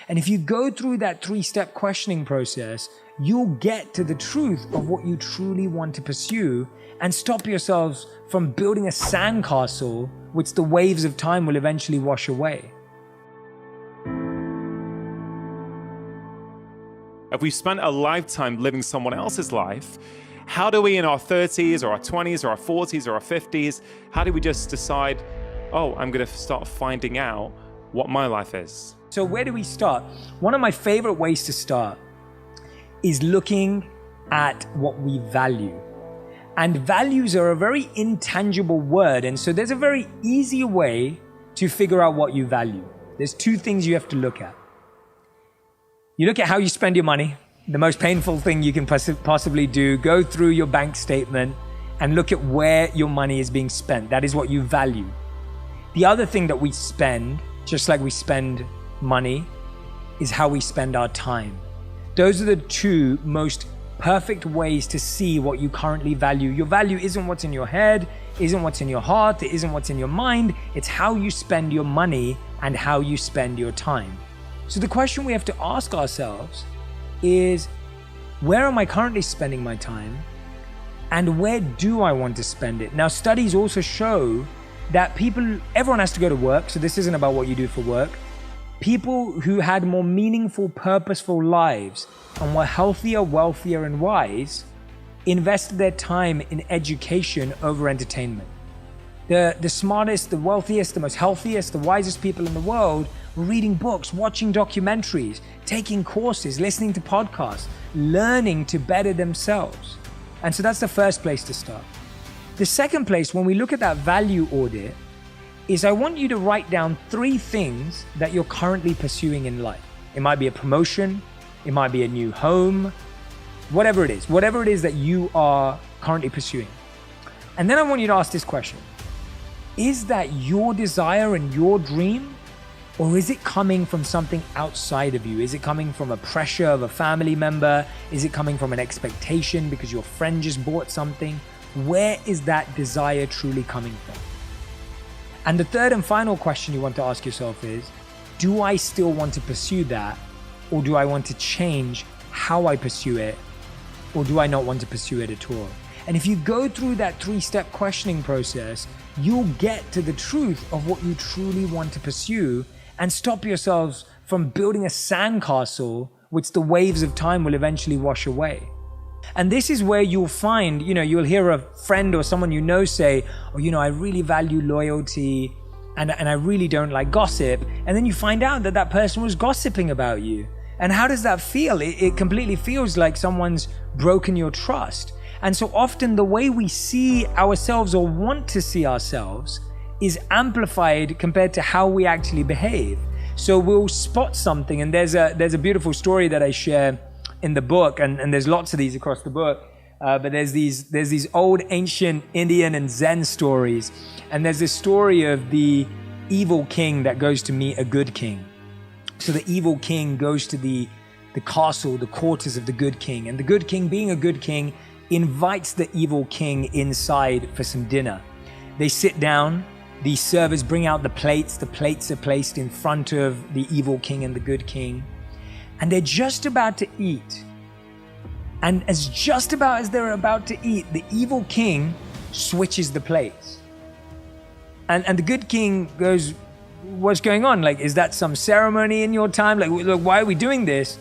And if you go through that 3-step questioning process, you'll get to the truth of what you truly want to pursue and stop yourselves from building a sandcastle which the waves of time will eventually wash away. If we've spent a lifetime living someone else's life, how do we in our 30s or our 20s or our 40s or our 50s, how do we just decide, oh, I'm going to start finding out what my life is? So where do we start? One of my favorite ways to start is looking at what we value. And values are a very intangible word. And so there's a very easy way to figure out what you value. There's 2 things you have to look at. You look at how you spend your money, the most painful thing you can possibly do. Go through your bank statement and look at where your money is being spent. That is what you value. The other thing that we spend, just like we spend money, is how we spend our time. Those are the 2 most perfect ways to see what you currently value. Your value isn't what's in your head, isn't what's in your heart, it isn't what's in your mind. It's how you spend your money and how you spend your time. So the question we have to ask ourselves is, where am I currently spending my time? And where do I want to spend it? Now, studies also show that everyone has to go to work, so this isn't about what you do for work. People who had more meaningful, purposeful lives and were healthier, wealthier, and wise invested their time in education over entertainment. The smartest, the wealthiest, the most healthiest, the wisest people in the world were reading books, watching documentaries, taking courses, listening to podcasts, learning to better themselves. And so that's the first place to start. The second place, when we look at that value audit, is I want you to write down 3 things that you're currently pursuing in life. It might be a promotion, it might be a new home, whatever it is that you are currently pursuing. And then I want you to ask this question. Is that your desire and your dream? Or is it coming from something outside of you? Is it coming from a pressure of a family member? Is it coming from an expectation because your friend just bought something? Where is that desire truly coming from? And the third and final question you want to ask yourself is, do I still want to pursue that? Or do I want to change how I pursue it? Or do I not want to pursue it at all? And if you go through that 3-step questioning process, you'll get to the truth of what you truly want to pursue and stop yourselves from building a sandcastle which the waves of time will eventually wash away. And this is where you'll find, you'll hear a friend or someone you know say, oh, I really value loyalty and I really don't like gossip. And then you find out that person was gossiping about you. And how does that feel? It completely feels like someone's broken your trust. And so often the way we see ourselves or want to see ourselves is amplified compared to how we actually behave. So we'll spot something, and there's a beautiful story that I share in the book, and there's lots of these across the book, but there's these old ancient Indian and Zen stories, and there's this story of the evil king that goes to meet a good king. So the evil king goes to the castle, the quarters of the good king, and the good king, being a good king, invites the evil king inside for some dinner. They sit down, the servers bring out the plates are placed in front of the evil king and the good king, and they're just about to eat. And as they're about to eat, the evil king switches the plates. And the good king goes, what's going on? Like, is that some ceremony in your time? Like, look, why are we doing this?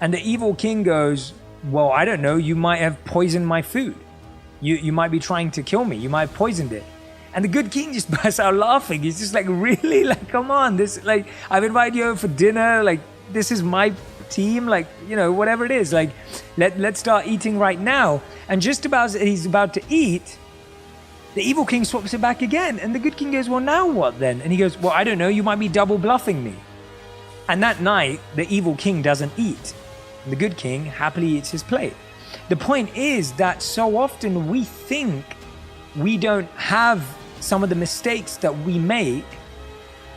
And the evil king goes, well, I don't know, you might have poisoned my food. You might be trying to kill me. You might have poisoned it. And the good king just bursts out laughing. He's just like, really? Like, come on. I've invited you over for dinner. Like, this is my team. Like, whatever it is. Like, let's start eating right now. And just about as he's about to eat, the evil king swaps it back again. And the good king goes, well, now what then? And he goes, well, I don't know. You might be double bluffing me. And that night, the evil king doesn't eat. The good king happily eats his plate. The point is that so often we think we don't have some of the mistakes that we make,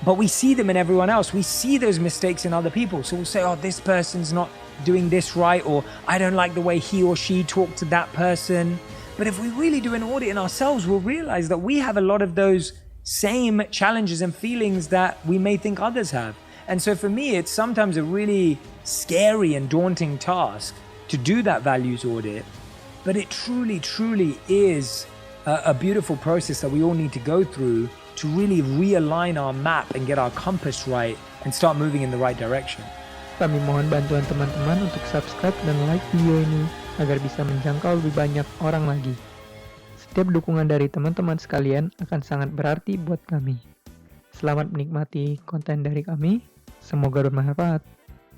but we see them in everyone else. We see those mistakes in other people. So we'll say, oh, this person's not doing this right, or I don't like the way he or she talked to that person. But if we really do an audit in ourselves, we'll realize that we have a lot of those same challenges and feelings that we may think others have. And so for me, it's sometimes a really scary and daunting task to do that values audit, but it truly, truly is a beautiful process that we all need to go through to really realign our map and get our compass right and start moving in the right direction. Kami mohon bantuan teman-teman untuk subscribe dan like video ini agar bisa menjangkau lebih banyak orang lagi. Setiap dukungan dari teman-teman sekalian akan sangat berarti buat kami. Selamat menikmati konten dari kami. Semoga bermanfaat.